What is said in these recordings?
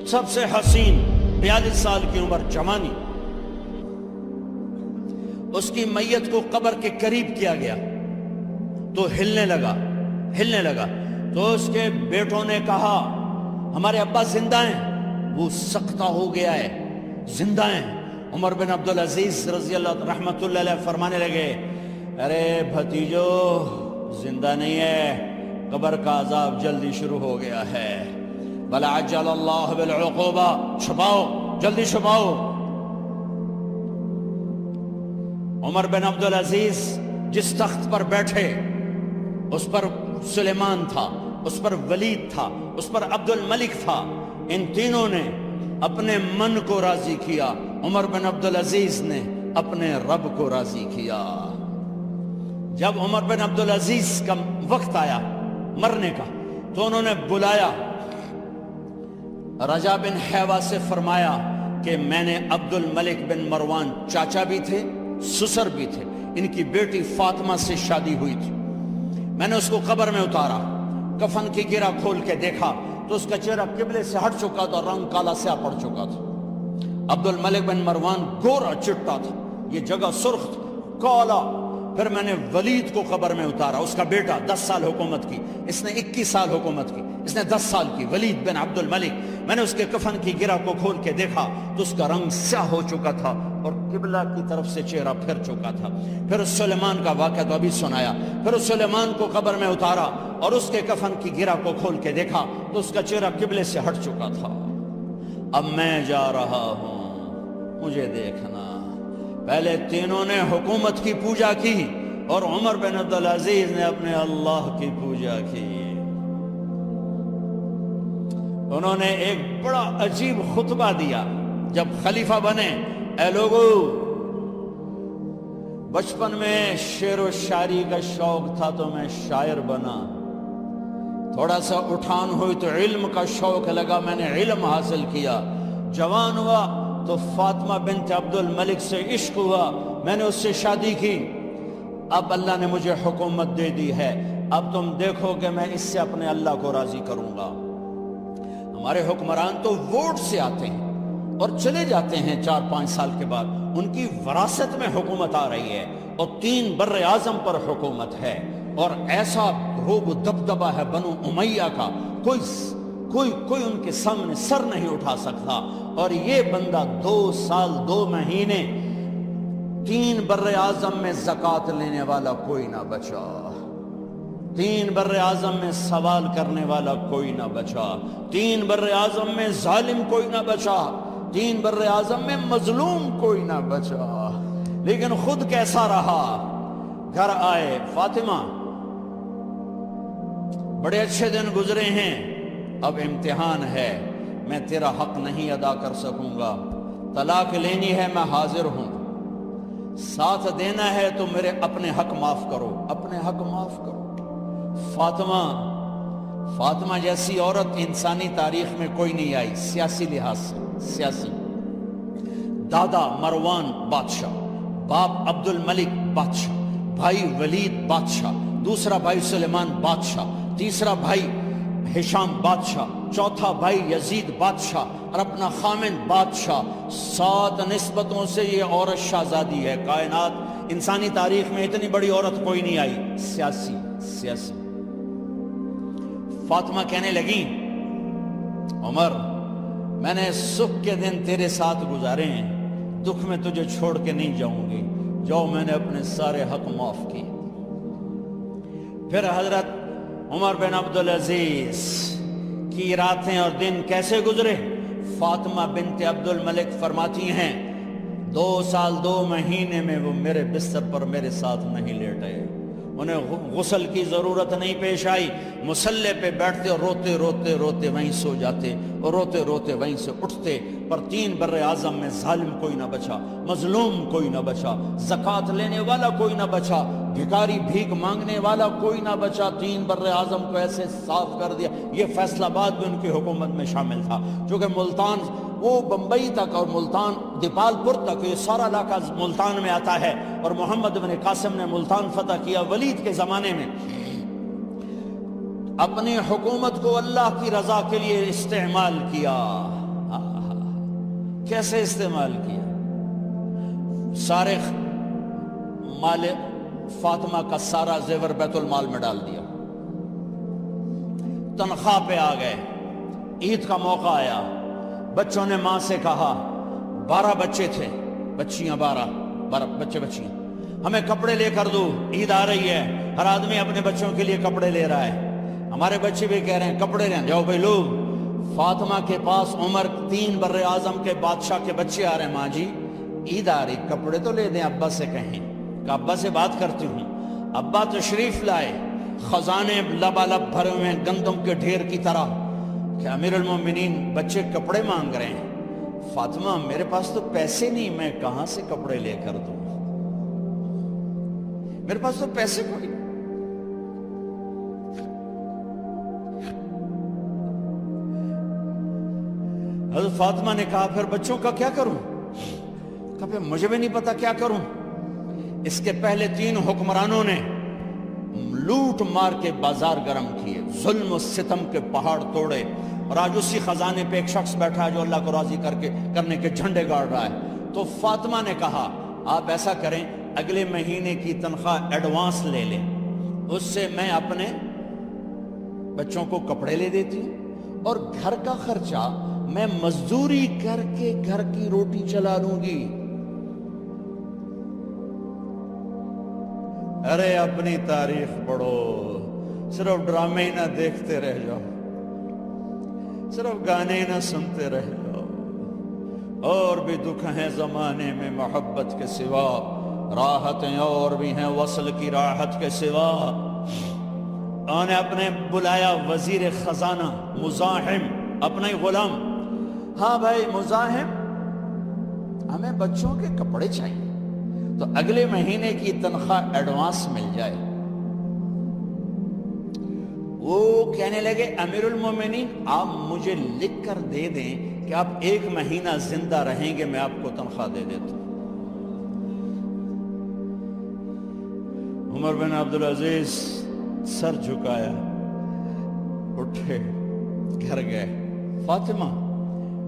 سب سے حسین 42 سال کی عمر جوانی، اس کی میت کو قبر کے قریب کیا گیا تو ہلنے لگا تو اس کے بیٹوں نے کہا ہمارے ابا زندہ ہیں، وہ سختہ ہو گیا ہے، زندہ ہیں۔ عمر بن عبدالعزیز رضی اللہ رحمت اللہ علیہ فرمانے لگے ارے بھتیجو زندہ نہیں ہے، قبر کا عذاب جلدی شروع ہو گیا ہے، بل عجل اللہ بالعقوبہ، چھپاؤ جلدی چھپاؤ۔ عمر بن عبدالعزیز جس تخت پر بیٹھے اس پر سلیمان تھا، اس پر ولید تھا، اس پر عبد الملک تھا، ان تینوں نے اپنے من کو راضی کیا، عمر بن عبدالعزیز نے اپنے رب کو راضی کیا۔ جب عمر بن عبدالعزیز کا وقت آیا مرنے کا تو انہوں نے بلایا رجا بن حیوہ سے، فرمایا کہ میں نے عبد الملک بن مروان چاچا بھی تھے سسر بھی تھے، ان کی بیٹی فاطمہ سے شادی ہوئی تھی، میں نے اس کو قبر میں اتارا، کفن کی گرہ کھول کے دیکھا تو اس کا چہرہ قبلے سے ہٹ چکا تھا، رنگ کالا سیاہ پڑ چکا تھا۔ عبد الملک بن مروان گورا چٹا تھا، یہ جگہ سرخ تھا، کالا۔ پھر میں نے ولید کو قبر میں اتارا، اس کا بیٹا 10 سال حکومت کی، اس نے 21 سال حکومت کی، اس نے 10 سال کی، ولید بن عبد الملک۔ میں نے اس کے کفن کی گرہ کو کھول کے دیکھا تو اس کا رنگ سیاہ ہو چکا تھا اور قبلہ کی طرف سے چہرہ پھر چکا تھا۔ پھر اس سلیمان کا واقعہ تو ابھی سنایا، پھر اس سلیمان کو قبر میں اتارا اور اس کے کفن کی گرہ کو کھول کے دیکھا تو اس کا چہرہ قبلے سے ہٹ چکا تھا۔ اب میں جا رہا ہوں، مجھے دیکھنا۔ پہلے تینوں نے حکومت کی پوجا کی اور عمر بن عبدالعزیز نے اپنے اللہ کی پوجا کی۔ انہوں نے ایک بڑا عجیب خطبہ دیا جب خلیفہ بنے، اے لوگو بچپن میں شعر و شاعری کا شوق تھا تو میں شاعر بنا، تھوڑا سا اٹھان ہوئی تو علم کا شوق لگا، میں نے علم حاصل کیا، جوان ہوا تو فاطمہ بنت عبد الملک سے عشق ہوا، میں نے اس سے شادی کی، اب اللہ نے مجھے حکومت دے دی ہے، اب تم دیکھو کہ میں اس سے اپنے اللہ کو راضی کروں گا۔ ہمارے حکمران تو ووٹ سے آتے ہیں اور چلے جاتے ہیں 4-5 سال کے بعد، ان کی وراثت میں حکومت آ رہی ہے اور 3 بر اعظم پر حکومت ہے اور ایسا روب دبدبہ ہے بنو امیہ کا، کوئی ان کے سامنے سر نہیں اٹھا سکتا، اور یہ بندہ 2 سال 2 مہینے 3 بر اعظم میں زکوٰۃ لینے والا کوئی نہ بچا، 3 بر اعظم میں سوال کرنے والا کوئی نہ بچا، 3 بر اعظم میں ظالم کوئی نہ بچا، 3 بر اعظم میں مظلوم کوئی نہ بچا، لیکن خود کیسا رہا؟ گھر آئے، فاطمہ بڑے اچھے دن گزرے ہیں، اب امتحان ہے، میں تیرا حق نہیں ادا کر سکوں گا، طلاق لینی ہے میں حاضر ہوں، ساتھ دینا ہے تو میرے اپنے حق معاف کرو، اپنے حق معاف کرو۔ فاطمہ جیسی عورت انسانی تاریخ میں کوئی نہیں آئی، سیاسی لحاظ سے، سیاسی، دادا مروان بادشاہ، باپ عبد الملک بادشاہ، بھائی ولید بادشاہ، دوسرا بھائی سلیمان بادشاہ، تیسرا بھائی ہشام بادشاہ، چوتھا بھائی یزید بادشاہ اور اپنا خامند بادشاہ، 7 نسبتوں سے یہ عورت شہزادی ہے۔ کائنات انسانی تاریخ میں اتنی بڑی عورت کوئی نہیں آئی، سیاسی۔ فاطمہ کہنے لگی عمر میں نے سکھ کے دن تیرے ساتھ گزارے ہیں، دکھ میں تجھے چھوڑ کے نہیں جاؤں گی، جو میں نے اپنے سارے حق معاف کیے۔ پھر حضرت عمر بن عبدالعزیز کی راتیں اور دن کیسے گزرے؟ فاطمہ بنت عبد الملک فرماتی ہیں 2 سال 2 مہینے میں وہ میرے بستر پر میرے ساتھ نہیں لیٹے، انہیں غسل کی ضرورت نہیں پیش آئی، مصلے پہ بیٹھتے اور روتے وہیں سو جاتے اور روتے وہیں سے اٹھتے، پر 3 بر اعظم میں ظالم کوئی نہ بچا، مظلوم کوئی نہ بچا، زکوٰۃ لینے والا کوئی نہ بچا، بھکاری بھیک مانگنے والا کوئی نہ بچا، 3 بر اعظم کو ایسے صاف کر دیا۔ یہ فیصل آباد بھی ان کی حکومت میں شامل تھا، چونکہ ملتان وہ بمبئی تک اور ملتان دیپال پور تک، یہ سارا علاقہ ملتان میں آتا ہے، اور محمد بن قاسم نے ملتان فتح کیا ولید کے زمانے میں۔ اپنی حکومت کو اللہ کی رضا کے لیے استعمال کیا، کیسے استعمال کیا؟ سارے مال فاطمہ کا سارا زیور بیت المال میں ڈال دیا، تنخواہ پہ آ گئے، عید کا موقع آیا، بچوں نے ماں سے کہا، 12 بچے تھے، بچیاں 12 بچے بچیاں، ہمیں کپڑے لے کر دو، عید آ رہی ہے، ہر آدمی اپنے بچوں کے لیے کپڑے لے رہا ہے، ہمارے بچے بھی کہہ رہے ہیں کپڑے لیں، جاؤ بھائی لو۔ فاطمہ کے پاس عمر 3 بر اعظم کے بادشاہ کے بچے آ رہے ہیں، ماں جی عید آ رہی، کپڑے تو لے دیں، ابا سے کہیں کہ ابا سے بات کرتی ہوں۔ ابا تشریف لائے، خزانے لبالب بھرے ہوئے ہیں گندم کے ڈھیر کی طرح، کہ امیر المومنین بچے کپڑے مانگ رہے ہیں۔ فاطمہ میرے پاس تو پیسے نہیں، میں کہاں سے کپڑے لے کر دوں، میرے پاس تو پیسے کوئی۔ حضرت فاطمہ نے کہا پھر بچوں کا کیا کروں؟ کہا پھر مجھے بھی نہیں پتا کیا کروں۔ اس کے پہلے 3 حکمرانوں نے لوٹ مار کے بازار گرم کیے، ظلم و ستم کے پہاڑ توڑے، اور آج اسی خزانے پہ ایک شخص بیٹھا ہے جو اللہ کو راضی کرنے کے جھنڈے گاڑ رہا ہے۔ تو فاطمہ نے کہا آپ ایسا کریں، اگلے مہینے کی تنخواہ ایڈوانس لے لیں، اس سے میں اپنے بچوں کو کپڑے لے دیتی ہوں، اور گھر کا خرچہ میں مزدوری کر کے گھر کی روٹی چلا لوں گی۔ ارے اپنی تاریخ پڑھو، صرف ڈرامے ہی نہ دیکھتے رہ جاؤ، صرف گانے ہی نہ سنتے رہ جاؤ، اور بھی دکھ ہیں زمانے میں محبت کے سوا، راحتیں اور بھی ہیں وصل کی راحت کے سوا۔ انہوں نے اپنے بلایا وزیر خزانہ مزاحم، اپنا ہی غلام، ہاں بھائی مزاحم ہمیں بچوں کے کپڑے چاہیے، تو اگلے مہینے کی تنخواہ ایڈوانس مل جائے۔ وہ کہنے لگے امیر المومنین آپ مجھے لکھ کر دے دیں کہ آپ 1 مہینہ زندہ رہیں گے، میں آپ کو تنخواہ دے دیتا ہوں۔ عمر بن عبدالعزیز سر جھکایا، اٹھے، گھر گئے، فاطمہ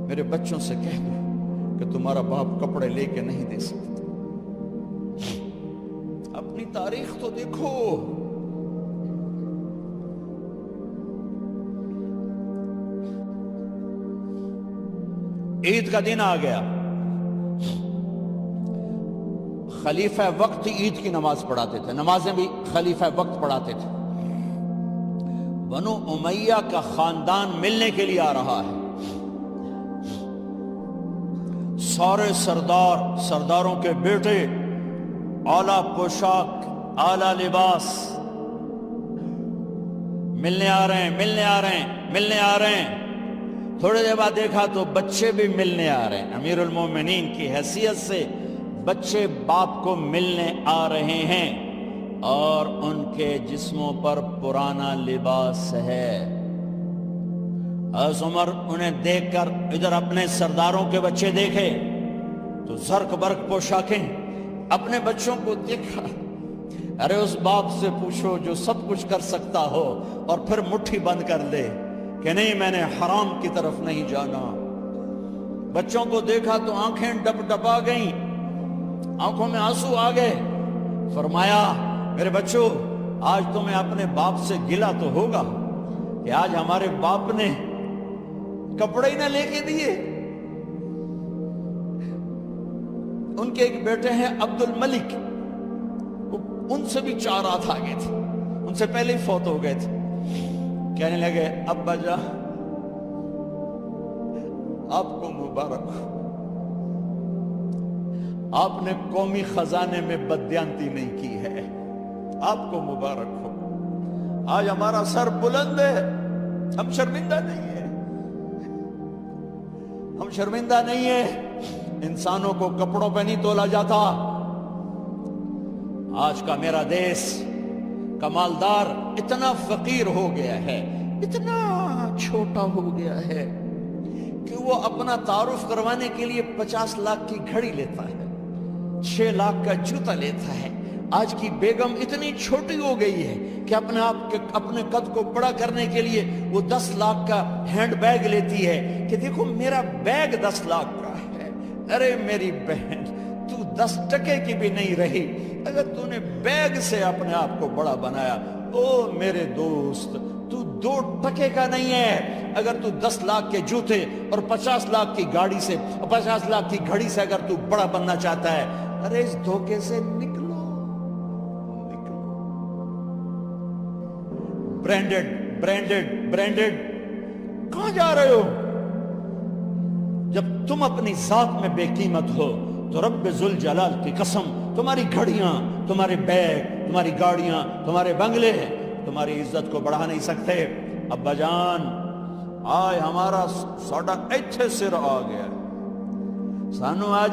میرے بچوں سے کہہ دو کہ تمہارا باپ کپڑے لے کے نہیں دے سکتا۔ اپنی تاریخ تو دیکھو، عید کا دن آ گیا، خلیفہ وقت عید کی نماز پڑھاتے تھے، نمازیں بھی خلیفہ وقت پڑھاتے تھے۔ بنو امیہ کا خاندان ملنے کے لیے آ رہا ہے، سارے سرداروں کے بیٹے اعلیٰ پوشاک، اعلیٰ لباس، ملنے آ رہے ہیں۔ تھوڑے دیر بعد دیکھا تو بچے بھی ملنے آ رہے ہیں، امیر المومنین کی حیثیت سے بچے باپ کو ملنے آ رہے ہیں، اور ان کے جسموں پر پرانا لباس ہے۔ حضرت عمر انہیں دیکھ کر ادھر اپنے سرداروں کے بچے دیکھے تو زرق برق پوشاکیں، اپنے بچوں کو دیکھا۔ ارے اس باپ سے پوچھو جو سب کچھ کر سکتا ہو اور پھر مٹھی بند کر دے کہ نہیں میں نے حرام کی طرف نہیں جانا۔ بچوں کو دیکھا تو آنکھیں ڈبڈبا گئیں، آنکھوں میں آنسو آ گئے۔ فرمایا میرے بچوں آج تمہیں اپنے باپ سے گلہ تو ہوگا کہ آج ہمارے باپ نے کپڑے ہی نہ لے کے دیے۔ ان کے ایک بیٹے ہیں عبد الملک، ان سے بھی 4 ہاتھ آگے تھے، ان سے پہلے ہی فوت ہو گئے تھے۔ کہنے لگے ابا جان آپ کو مبارک ہو، آپ نے قومی خزانے میں بددیانتی نہیں کی ہے، آپ کو مبارک ہو۔ آج ہمارا سر بلند ہے، ہم شرمندہ نہیں ہیں، ہم شرمندہ نہیں ہیں۔ انسانوں کو کپڑوں پہ نہیں تولا جاتا۔ آج کا میرا دیس کا مالدار اتنا فقیر ہو گیا ہے، اتنا چھوٹا ہو گیا ہے کہ وہ اپنا تعارف کروانے کے لیے 50 لاکھ کی گھڑی لیتا ہے، 6 لاکھ کا جوتا لیتا ہے۔ آج کی بیگم اتنی چھوٹی ہو گئی ہے کہ اپنے قد کو بڑا کرنے کے لیے وہ 10 لاکھ کا ہینڈ بیگ لیتی ہے کہ دیکھو میرا بیگ 10 لاکھ کا ہے۔ ارے میری بہن، تو 10 ٹکے کی بھی نہیں رہی، اگر تو نے بیگ سے اپنے آپ کو بڑا بنایا، او میرے دوست تو 2 ٹکے کا نہیں ہے۔ اگر تو 10 لاکھ کے جوتے اور 50 لاکھ کی گاڑی سے، 50 لاکھ کی گھڑی سے اگر تو بڑا بننا چاہتا ہے، ارے اس دھوکے سے نکلو۔ برینڈڈ برینڈڈ برینڈڈ، کہاں جا رہے ہو؟ جب تم اپنی ذات میں بے قیمت ہو تو رب ذوالجلال کی قسم، تمہاری گھڑیاں، تمہارے بیگ، تمہاری گاڑیاں، تمہارے بنگلے تمہاری عزت کو بڑھا نہیں سکتے۔ ابا جان، آج ہمارا ساڈا ایتھے سر آ گیا، سانو آج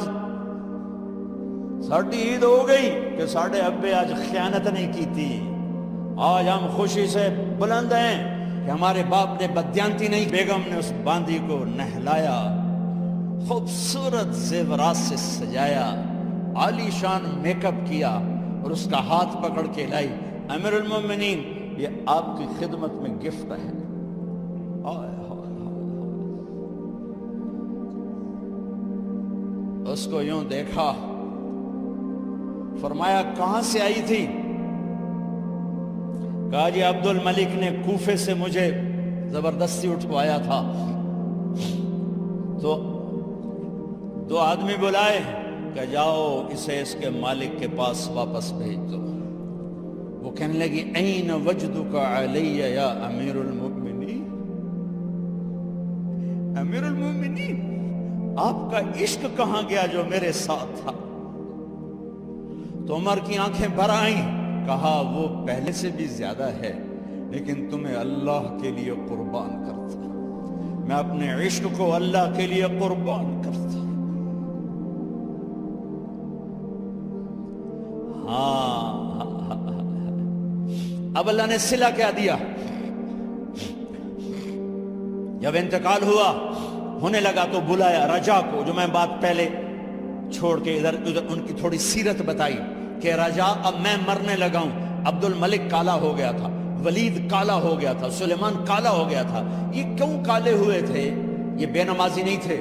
ساڈی عید ہو گئی کہ ساڈے ابے آج خیانت نہیں کی تھی۔ آج ہم خوشی سے بلند ہیں کہ ہمارے باپ نے بدیانتی نہیں، بیگم نے اس باندی کو نہلایا، خوبصورت زیورات سے سجایا، عالی شان میک اپ کیا اور اس کا ہاتھ پکڑ کے لائی، امیر المومنین یہ آپ کی خدمت میں گفٹ ہے۔ اس کو یوں دیکھا، فرمایا کہاں سے آئی تھی؟ کہا جی عبد الملک نے کوفے سے مجھے زبردستی اٹھوایا تھا۔ تو 2 آدمی بلائے کہ جاؤ اسے اس کے مالک کے پاس واپس بھیج دو۔ وہ کہنے لگی این وجدک علی یا امیر المؤمنین، امیر المؤمنین آپ کا عشق کہاں گیا جو میرے ساتھ تھا؟ تو عمر کی آنکھیں بھر آئیں، کہا وہ پہلے سے بھی زیادہ ہے، لیکن تمہیں اللہ کے لیے قربان کرتا، میں اپنے عشق کو اللہ کے لیے قربان کرتا۔ ہاں اب اللہ نے صلہ کیا دیا؟ جب انتقال ہوا ہونے لگا تو بلایا رجا کو، جو میں بات پہلے چھوڑ کے ادھر ان کی تھوڑی سیرت بتائی کہ رجا اب میں مرنے لگا ہوں، عبد الملک کالا ہو گیا تھا، ولید کالا ہو گیا تھا، سلیمان کالا ہو گیا تھا۔ یہ کیوں کالے ہوئے تھے؟ یہ بے نمازی نہیں تھے،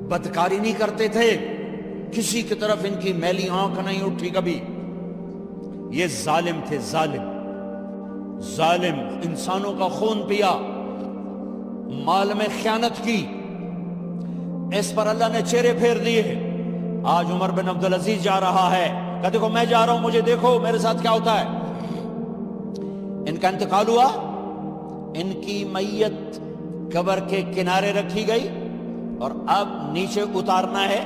بدکاری نہیں کرتے تھے، کسی کی طرف ان کی میلی آنکھ نہیں اٹھی کبھی۔ یہ ظالم تھے، ظالم ظالم، انسانوں کا خون پیا، مال میں خیانت کی، اس پر اللہ نے چہرے پھیر دیے۔ آج عمر بن عبدالعزیز جا رہا ہے کہ دیکھو میں جا رہا ہوں، مجھے دیکھو میرے ساتھ کیا ہوتا ہے۔ ان کا انتقال ہوا، ان کی میت قبر کے کنارے رکھی گئی اور اب نیچے اتارنا ہے۔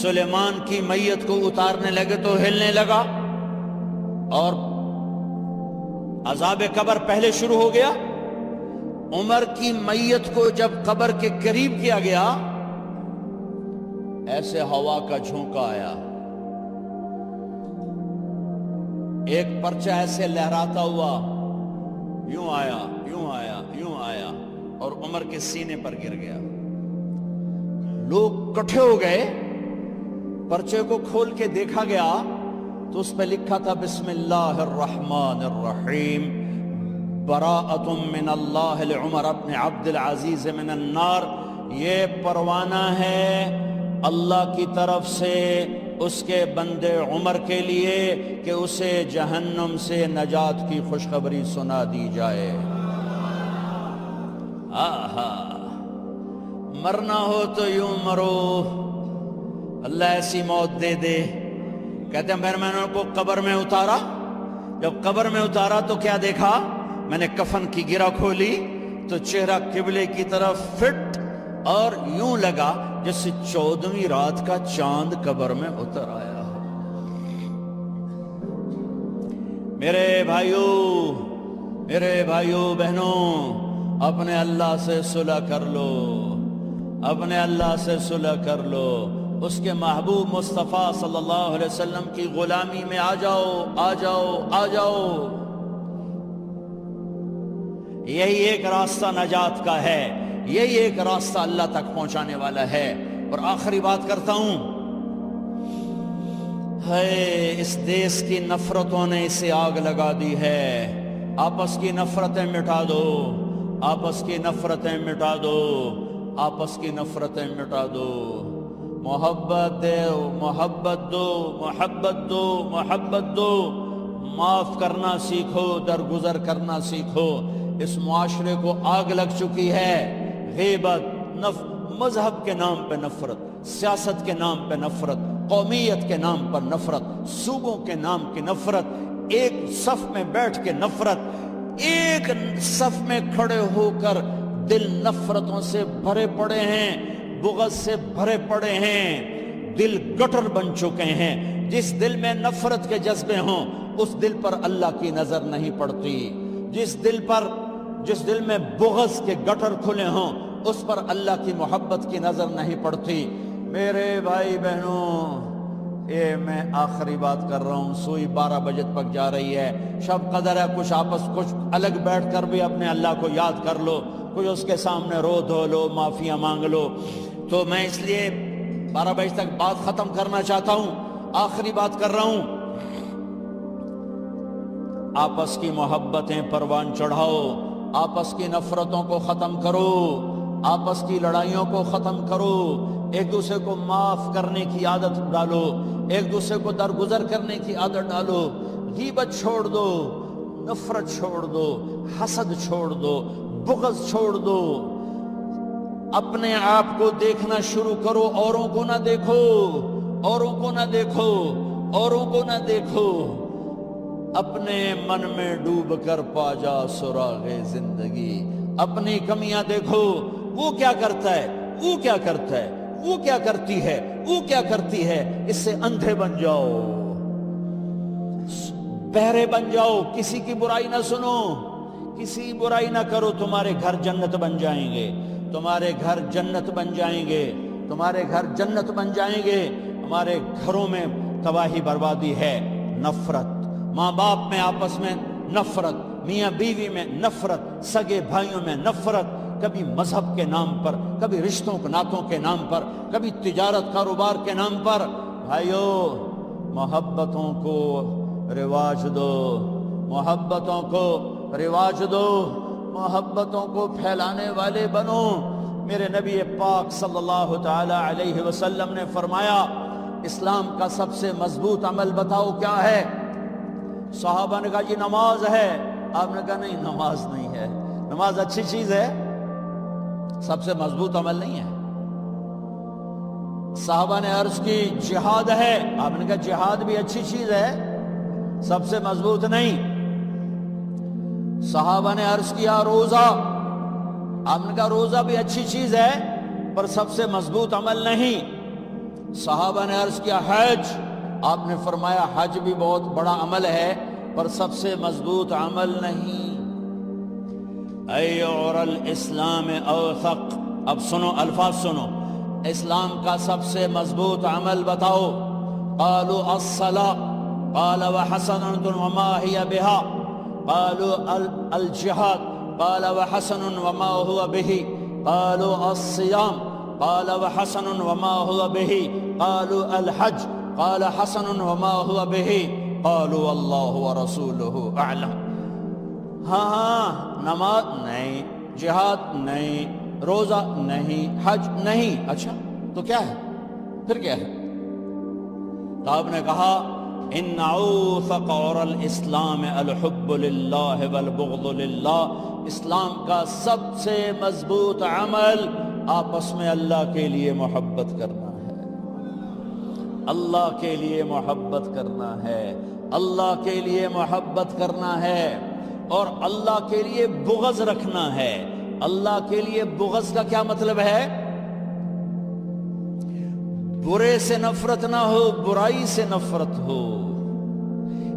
سلیمان کی میت کو اتارنے لگے تو ہلنے لگا اور عذاب قبر پہلے شروع ہو گیا۔ عمر کی میت کو جب قبر کے قریب کیا گیا، ایسے ہوا کا جھونکا آیا، ایک پرچہ ایسے لہراتا ہوا یوں آیا یوں آیا یوں آیا اور عمر کے سینے پر گر گیا۔ لوگ کٹھے ہو گئے، پرچے کو کھول کے دیکھا گیا تو اس پہ لکھا تھا بسم اللہ الرحمن الرحیم، براءۃ من اللہ لعمر بن عبد العزیز من النار۔ یہ پروانہ ہے اللہ کی طرف سے اس کے بندے عمر کے لیے کہ اسے جہنم سے نجات کی خوشخبری سنا دی جائے۔ آہا، مرنا ہو تو یوں مرو، اللہ ایسی موت دے دے۔ کہتے ہیں میں نے ان کو قبر میں اتارا، جب قبر میں اتارا تو کیا دیکھا؟ میں نے کفن کی گرہ کھولی تو چہرہ قبلے کی طرف فٹ اور یوں لگا جیسے 14ویں رات کا چاند قبر میں اتر آیا ہو۔ میرے بھائیوں بہنوں، اپنے اللہ سے صلح کر لو، اپنے اللہ سے صلح کر لو، اس کے محبوب مصطفیٰ صلی اللہ علیہ وسلم کی غلامی میں آ جاؤ آ جاؤ آ جاؤ۔ یہی ایک راستہ نجات کا ہے، یہی ایک راستہ اللہ تک پہنچانے والا ہے۔ اور آخری بات کرتا ہوں، اس دیس کی نفرتوں نے اسے آگ لگا دی ہے۔ آپس کی نفرتیں مٹا دو، آپس کی نفرتیں مٹا دو، آپس کی نفرتیں مٹا دو۔ محبت دو، محبت دو، محبت دو، محبت دو، معاف کرنا سیکھو، درگزر کرنا سیکھو۔ اس معاشرے کو آگ لگ چکی ہے، غیبت، مذہب کے نام پہ نفرت، سیاست کے نام پہ نفرت، قومیت کے نام پر نفرت، صوبوں کے نام کی نفرت، ایک صف میں بیٹھ کے نفرت، ایک صف میں کھڑے ہو کر دل نفرتوں سے بھرے پڑے ہیں، بغض سے بھرے پڑے ہیں، دل گٹر بن چکے ہیں۔ جس دل میں نفرت کے جذبے ہوں اس دل پر اللہ کی نظر نہیں پڑتی، جس دل میں بغض کے گٹر کھلے ہوں اس پر اللہ کی محبت کی نظر نہیں پڑتی۔ میرے بھائی بہنوں، میں آخری بات کر رہا ہوں، سوئی 12 بجے تک جا رہی ہے، شب قدر ہے، کچھ الگ بیٹھ کر بھی اپنے اللہ کو یاد کر لو، کوئی اس کے سامنے رو دھو لو، معافیاں مانگ لو۔ تو میں اس لیے 12 بجے تک بات ختم کرنا چاہتا ہوں، آخری بات کر رہا ہوں۔ آپس کی محبتیں پروان چڑھاؤ، آپس کی نفرتوں کو ختم کرو، آپس کی لڑائیوں کو ختم کرو، ایک دوسرے کو معاف کرنے کی عادت ڈالو، ایک دوسرے کو درگزر کرنے کی عادت ڈالو، غیبت چھوڑ دو، نفرت چھوڑ دو، حسد چھوڑ دو، بغض چھوڑ دو، اپنے آپ کو دیکھنا شروع کرو، اوروں کو نہ دیکھو، اوروں کو نہ دیکھو، اوروں کو نہ دیکھو، اپنے من میں ڈوب کر پا جا سراغ زندگی، اپنی کمیاں دیکھو، وہ کیا کرتا ہے، وہ کیا کرتا ہے، وہ کیا کرتی ہے، وہ کیا کرتی ہے، اس سے اندھے بن جاؤ، بہرے بن جاؤ، کسی کی برائی نہ سنو، کسی برائی نہ کرو، تمہارے گھر جنت بن جائیں گے، تمہارے گھر جنت بن جائیں گے، تمہارے گھر جنت بن جائیں گے۔ ہمارے گھروں میں تباہی بربادی ہے، نفرت، ماں باپ میں آپس میں نفرت، میاں بیوی میں نفرت، سگے بھائیوں میں نفرت، کبھی مذہب کے نام پر، کبھی رشتوں ناتوں کے نام پر، کبھی تجارت کاروبار کے نام پر۔ بھائیو، محبتوں کو رواج دو، محبتوں کو رواج دو، محبتوں کو پھیلانے والے بنو۔ میرے نبی پاک صلی اللہ تعالی علیہ وسلم نے فرمایا، اسلام کا سب سے مضبوط عمل بتاؤ کیا ہے؟ صحابہ نے کہا جی نماز ہے۔ آپ نے کہا نہیں، نماز نہیں ہے، نماز اچھی چیز ہے، سب سے مضبوط عمل نہیں ہے۔ صحابہ نے عرض کی جہاد ہے، آپ نے کہا جہاد بھی اچھی چیز ہے، سب سے مضبوط نہیں۔ صحابہ نے عرض کیا روزہ، آپ نے کہا روزہ بھی اچھی چیز ہے پر سب سے مضبوط عمل نہیں۔ صحابہ نے عرض کیا حج، آپ نے فرمایا حج بھی بہت بڑا عمل ہے پر سب سے مضبوط عمل نہیں۔ ایعر الاسلام اوثق، اب سنو الفاظ سنو، اسلام کا سب سے مضبوط عمل بتاؤ۔ قالوا الصلاة قال وحسن وما هي بها، قالوا الجهاد قال وحسن وما هو به، قالوا الصيام قال وحسن وما هو به، قالوا الحج قال حسن وما هو به، قالوا اللہ ورسولہ اعلم۔ ہاں نماز نہیں، جہاد نہیں، روزہ نہیں، حج نہیں، اچھا تو کیا ہے؟ پھر کیا ہے؟ تو آپ نے کہا ان اوثق اور الاسلام الحب للہ والبغض للہ، اسلام کا سب سے مضبوط عمل آپس میں اللہ کے لیے محبت کرنا ہے، اللہ کے لیے محبت کرنا ہے، اللہ کے لیے محبت کرنا ہے، اور اللہ کے لیے بغض رکھنا ہے۔ اللہ کے لیے بغض کا کیا مطلب ہے؟ برے سے نفرت نہ ہو، برائی سے نفرت ہو۔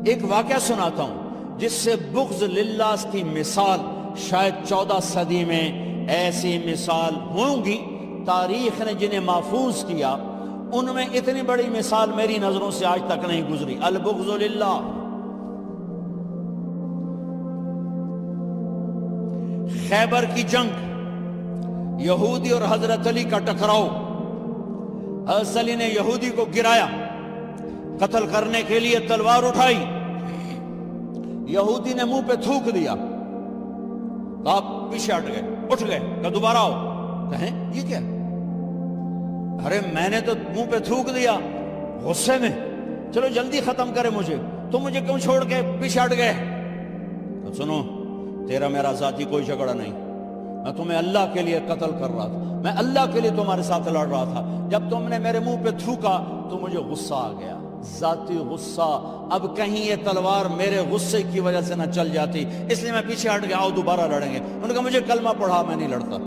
ایک واقعہ سناتا ہوں جس سے بغض للہ کی مثال شاید 14 صدی میں ایسی مثال ہوں گی، تاریخ نے جنہیں محفوظ کیا ان میں اتنی بڑی مثال میری نظروں سے آج تک نہیں گزری۔ البغض للہ، خیبر کی جنگ، یہودی اور حضرت علی کا ٹکراؤ، حضرت علی نے یہودی کو گرایا، قتل کرنے کے لیے تلوار اٹھائی، یہودی نے منہ پہ تھوک دیا، تو آپ پیچھے ہٹ گئے، اٹھ گئے کہ دوبارہ آؤ، کہیں یہ کیا؟ ارے میں نے تو منہ پہ تھوک دیا غصے میں، چلو جلدی ختم کرے مجھے، تم مجھے کیوں چھوڑ کے پیچھے ہٹ گئے؟ تو سنو، تیرا میرا ذاتی کوئی جھگڑا نہیں، میں تمہیں اللہ کے لیے قتل کر رہا تھا، میں اللہ کے لیے تمہارے ساتھ لڑ رہا تھا، جب تم نے میرے منہ پہ تھوکا تو مجھے غصہ آ گیا، ذاتی غصہ، اب کہیں یہ تلوار میرے غصے کی وجہ سے نہ چل جاتی، اس لیے میں پیچھے ہٹ گیا، آؤ دوبارہ لڑیں گے۔ انہوں نے کہا مجھے کلمہ پڑھا، میں نہیں لڑتا۔